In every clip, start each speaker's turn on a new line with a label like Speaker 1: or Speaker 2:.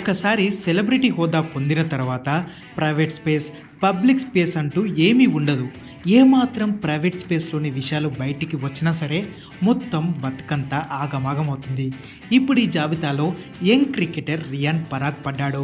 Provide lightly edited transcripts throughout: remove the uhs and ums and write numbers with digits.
Speaker 1: ఒక్కసారి సెలబ్రిటీ హోదా పొందిన తర్వాత ప్రైవేట్ స్పేస్, పబ్లిక్ స్పేస్ అంటూ ఏమీ ఉండదు. ఏమాత్రం ప్రైవేట్ స్పేస్లోని విషయాలు బయటికి వచ్చినా సరే మొత్తం బతుకంతా ఆగమాగమవుతుంది. ఇప్పుడు ఈ జాబితాలో యంగ్ క్రికెటర్ రియాన్ పరాగ్ పడ్డాడు.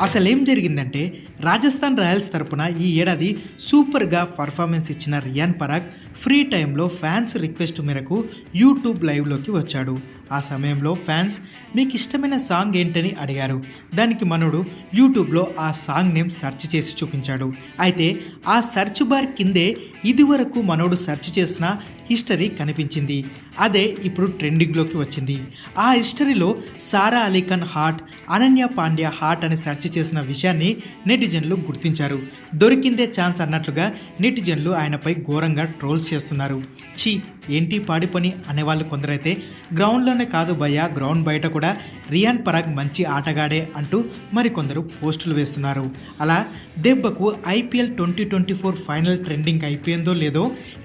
Speaker 1: అసలేం జరిగిందంటే రాజస్థాన్ రాయల్స్ తరపున ఈ ఏడాది సూపర్గా పర్ఫార్మెన్స్ ఇచ్చిన రియాన్ పరాగ్ ఫ్రీ టైంలో ఫ్యాన్స్ రిక్వెస్ట్ మేరకు యూట్యూబ్ లైవ్లోకి వచ్చాడు. ఆ సమయంలో ఫ్యాన్స్ మీకు ఇష్టమైన సాంగ్ ఏంటని అడిగారు. దానికి మనోడు యూట్యూబ్లో ఆ సాంగ్ నేమ్ సెర్చ్ చేసి చూపించాడు. అయితే ఆ సెర్చ్ బార్ కిందే ఇదివరకు మనోడు సెర్చ్ చేసిన హిస్టరీ కనిపించింది. అదే ఇప్పుడు ట్రెండింగ్లోకి వచ్చింది. ఆ హిస్టరీలో సారా అలీ ఖాన్ హార్ట్, అనన్య పాండ్యా హార్ట్ అని సెర్చ్ చేసిన విషయాన్ని నెటిజన్లు గుర్తించారు. దొరికిందే ఛాన్స్ అన్నట్లుగా నెటిజన్లు ఆయనపై ఘోరంగా ట్రోల్స్ చేస్తున్నారు. ఛీ ఏంటి పాడి పని అనేవాళ్ళు కొందరైతే గ్రౌండ్లోనే కాదు భయ్యా, గ్రౌండ్ బయట కూడా రియాన్ పరాగ్ మంచి ఆటగాడే అంటూ మరికొందరు పోస్టులు వేస్తున్నారు. అలా దెబ్బకు ఐపీఎల్ 2024 ఫైనల్ ట్రెండింగ్ అయిపోయిందో లేదో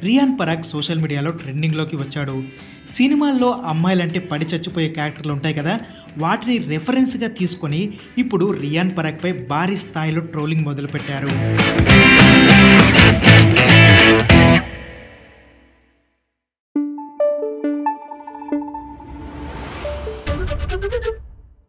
Speaker 1: రియాన్ పరాగ్ సోషల్ మీడియాలో ట్రెండింగ్లోకి వచ్చాడు. సినిమాల్లో అమ్మాయిలంటే పడి చచ్చిపోయే క్యారెక్టర్లు ఉంటాయి కదా, వాటిని రెఫరెన్స్గా తీసుకొని ఇప్పుడు రియాన్ పరాగ్పై భారీ స్థాయిలో ట్రోలింగ్ మొదలుపెట్టారు.